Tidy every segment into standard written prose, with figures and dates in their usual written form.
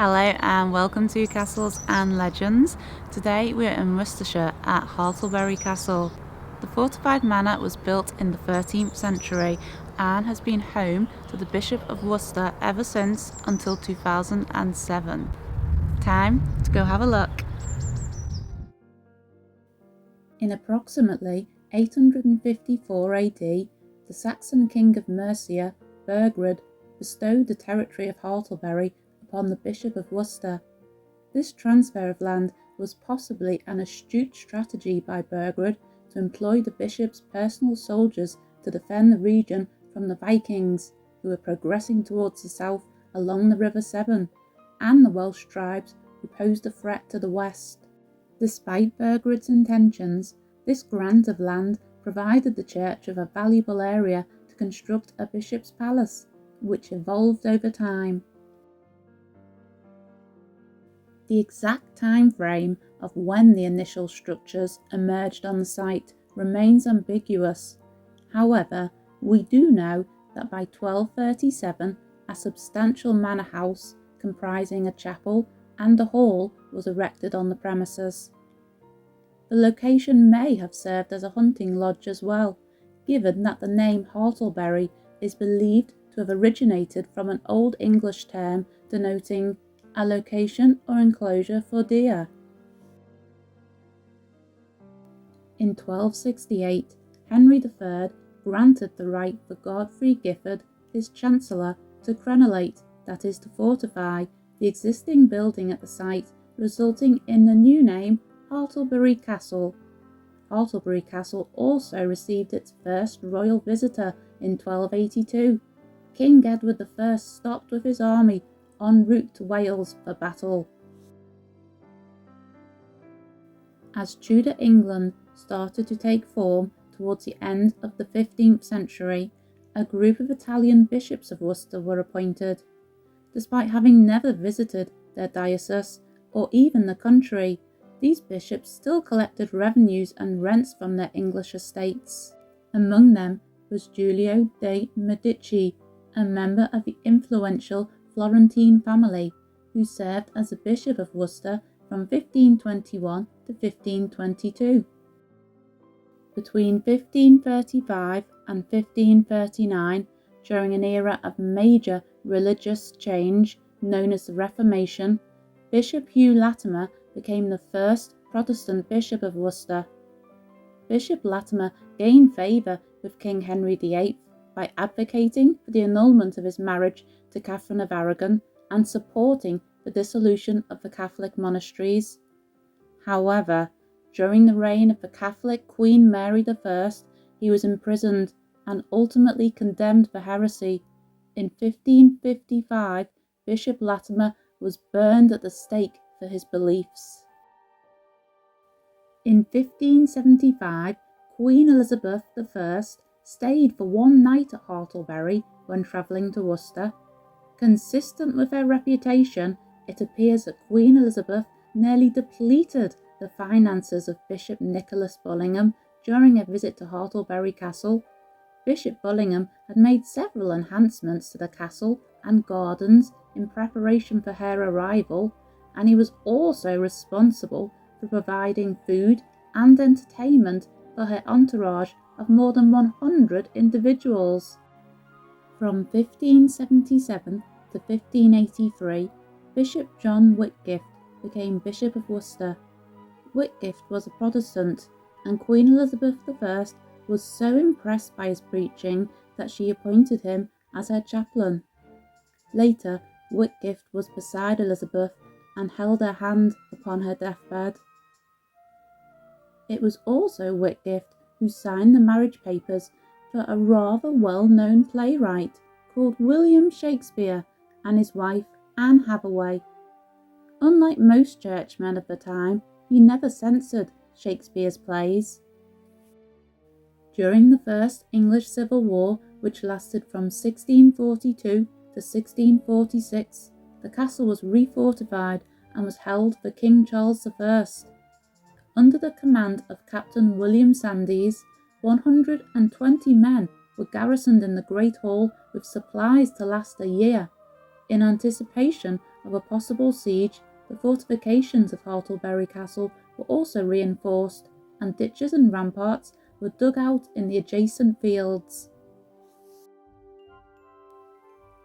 Hello and welcome to Castles and Legends. Today we're in Worcestershire at Hartlebury Castle. The fortified manor was built in the 13th century and has been home to the Bishop of Worcester ever since until 2007. Time to go have a look. In approximately 854 AD, the Saxon king of Mercia, Burgred, bestowed the territory of Hartlebury upon the Bishop of Worcester. This transfer of land was possibly an astute strategy by Burgred to employ the bishop's personal soldiers to defend the region from the Vikings, who were progressing towards the south along the River Severn, and the Welsh tribes who posed a threat to the west. Despite Burgred's intentions, this grant of land provided the church with a valuable area to construct a bishop's palace, which evolved over time. The exact time frame of when the initial structures emerged on the site remains ambiguous. However, we do know that by 1237 a substantial manor house comprising a chapel and a hall was erected on the premises. The location may have served as a hunting lodge as well, given that the name Hartlebury is believed to have originated from an Old English term denoting a location or enclosure for deer. In 1268, Henry III granted the right for Godfrey Giffard, his chancellor, to crenellate, that is to fortify, the existing building at the site, resulting in the new name Hartlebury Castle. Hartlebury Castle also received its first royal visitor in 1282. King Edward I stopped with his army en route to Wales for battle. As Tudor England started to take form towards the end of the 15th century, a group of Italian bishops of Worcester were appointed. Despite having never visited their diocese or even the country, these bishops still collected revenues and rents from their English estates. Among them was Giulio de' Medici, a member of the influential Florentine family, who served as the Bishop of Worcester from 1521 to 1522. Between 1535 and 1539, during an era of major religious change known as the Reformation, Bishop Hugh Latimer became the first Protestant Bishop of Worcester. Bishop Latimer gained favour with King Henry VIII by advocating for the annulment of his marriage to Catherine of Aragon and supporting the dissolution of the Catholic monasteries. However, during the reign of the Catholic Queen Mary I, he was imprisoned and ultimately condemned for heresy. In 1555, Bishop Latimer was burned at the stake for his beliefs. In 1575, Queen Elizabeth I stayed for one night at Hartlebury when travelling to Worcester. Consistent with her reputation, it appears that Queen Elizabeth nearly depleted the finances of Bishop Nicholas Bullingham during a visit to Hartlebury Castle. Bishop Bullingham had made several enhancements to the castle and gardens in preparation for her arrival, and he was also responsible for providing food and entertainment for her entourage of more than 100 individuals. From 1577 to 1583, Bishop John Whitgift became Bishop of Worcester. Whitgift was a Protestant, and Queen Elizabeth I was so impressed by his preaching that she appointed him as her chaplain. Later, Whitgift was beside Elizabeth and held her hand upon her deathbed. It was also Whitgift who signed the marriage papers for a rather well-known playwright called William Shakespeare and his wife Anne Hathaway. Unlike most churchmen of the time, he never censored Shakespeare's plays. During the First English Civil War, which lasted from 1642 to 1646, the castle was refortified and was held for King Charles I. Under the command of Captain William Sandys, 120 men were garrisoned in the Great Hall with supplies to last a year. In anticipation of a possible siege, the fortifications of Hartlebury Castle were also reinforced, and ditches and ramparts were dug out in the adjacent fields.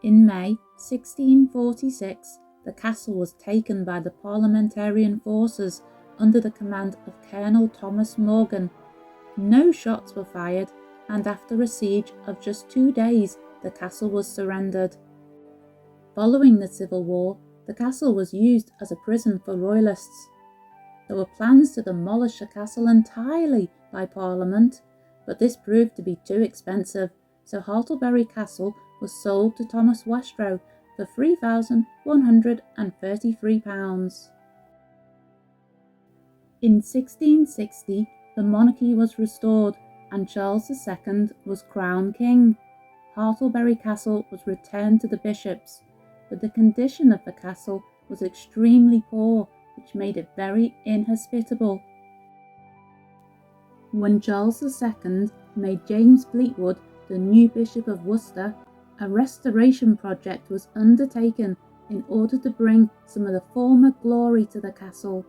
In May 1646, the castle was taken by the Parliamentarian forces under the command of Colonel Thomas Morgan. No shots were fired, and after a siege of just 2 days, the castle was surrendered. Following the Civil War, the castle was used as a prison for royalists. There were plans to demolish the castle entirely by Parliament, but this proved to be too expensive, so Hartlebury Castle was sold to Thomas Westrow for £3,133. In 1660, the monarchy was restored and Charles II was crowned king. Hartlebury Castle was returned to the bishops, but the condition of the castle was extremely poor, which made it very inhospitable. When Charles II made James Fleetwood the new Bishop of Worcester, a restoration project was undertaken in order to bring some of the former glory to the castle.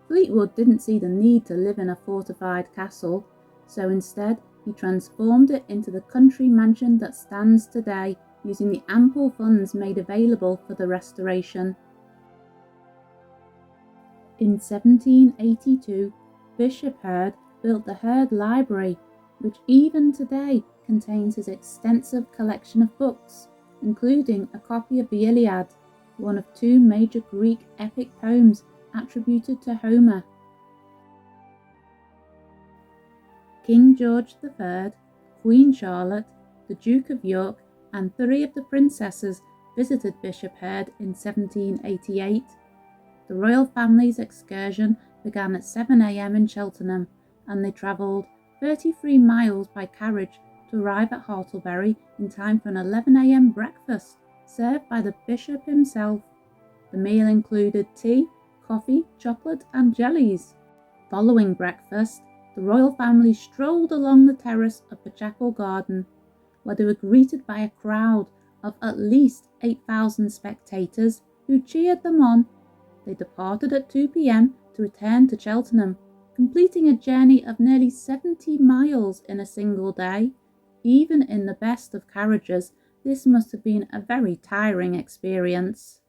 Fleetwood didn't see the need to live in a fortified castle, so instead he transformed it into the country mansion that stands today, using the ample funds made available for the restoration. In 1782, Bishop Hurd built the Hurd Library, which even today contains his extensive collection of books, including a copy of the Iliad, one of 2 major Greek epic poems attributed to Homer. King George III, Queen Charlotte, the Duke of York, and 3 of the princesses visited Bishop Hurd in 1788. The royal family's excursion began at 7 a.m. in Cheltenham, and they travelled 33 miles by carriage to arrive at Hartlebury in time for an 11 a.m. breakfast served by the bishop himself. The meal included tea, coffee, chocolate and jellies. Following breakfast, the royal family strolled along the terrace of the chapel garden, where they were greeted by a crowd of at least 8,000 spectators who cheered them on. They departed at 2 p.m. to return to Cheltenham, completing a journey of nearly 70 miles in a single day. Even in the best of carriages, this must have been a very tiring experience.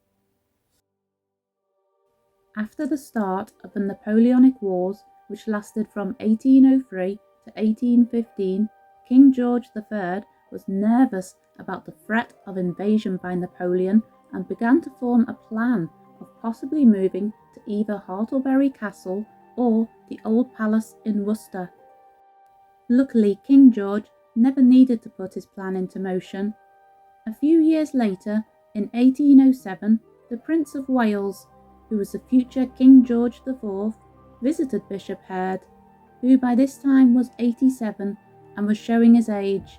After the start of the Napoleonic Wars, which lasted from 1803 to 1815, King George III was nervous about the threat of invasion by Napoleon and began to form a plan of possibly moving to either Hartlebury Castle or the Old Palace in Worcester. Luckily, King George never needed to put his plan into motion. A few years later, in 1807, the Prince of Wales, who was the future King George IV, visited Bishop Hurd, who by this time was 87 and was showing his age.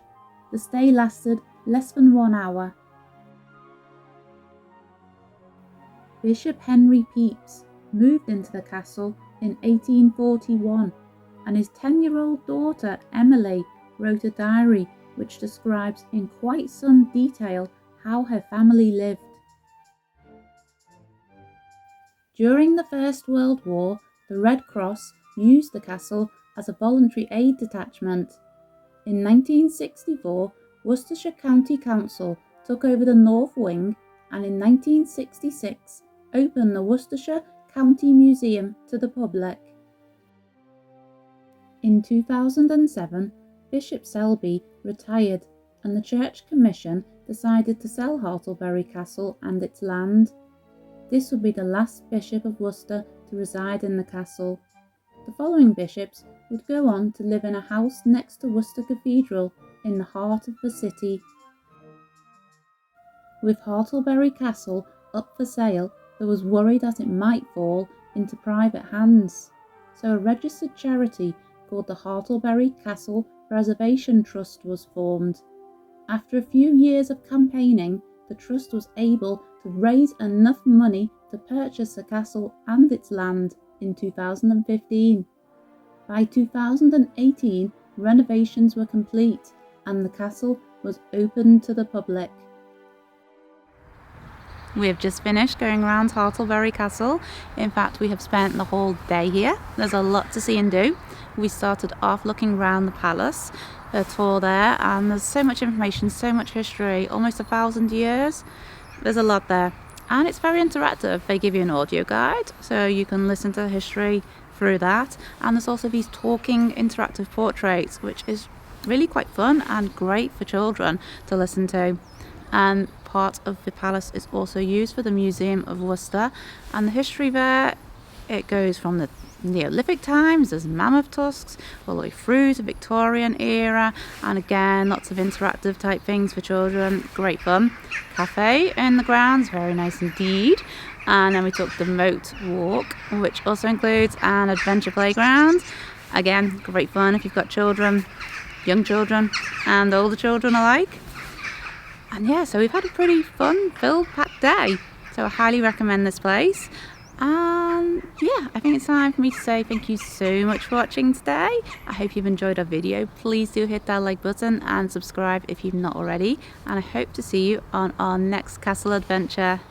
The stay lasted less than 1 hour. Bishop Henry Pepys moved into the castle in 1841, and his 10-year-old daughter Emily wrote a diary which describes in quite some detail how her family lived. During the First World War, the Red Cross used the castle as a voluntary aid detachment. In 1964, Worcestershire County Council took over the North Wing, and in 1966 opened the Worcestershire County Museum to the public. In 2007, Bishop Selby retired, and the Church Commission decided to sell Hartlebury Castle and its land. This would be the last Bishop of Worcester to reside in the castle. The following bishops would go on to live in a house next to Worcester Cathedral in the heart of the city. With Hartlebury Castle up for sale, there was worry that it might fall into private hands, so a registered charity called the Hartlebury Castle Preservation Trust was formed. After a few years of campaigning, the trust was able to raise enough money to purchase the castle and its land in 2015. By 2018, renovations were complete and the castle was opened to the public. We have just finished going around Hartlebury Castle. In fact, we have spent the whole day here. There's a lot to see and do. We started off looking around the palace, a tour there, and there's so much information, so much history, almost 1,000 years. There's a lot there, and it's very interactive. They give you an audio guide, so you can listen to the history through that, and there's also these talking interactive portraits, which is really quite fun and great for children to listen to. And part of the palace is also used for the Museum of Worcester, and the history there, it goes from the Neolithic times, there's mammoth tusks, all the way through to Victorian era, and again lots of interactive type things for children, great fun. Cafe in the grounds, very nice indeed. And then we took the moat walk, which also includes an adventure playground. Again, great fun if you've got children, young children and older children alike. And yeah, so we've had a pretty fun, filled-packed day. So I highly recommend this place. And yeah, I think it's time for me to say thank you so much for watching today. I hope you've enjoyed our video. Please do hit that like button and subscribe if you've not already. And I hope to see you on our next castle adventure.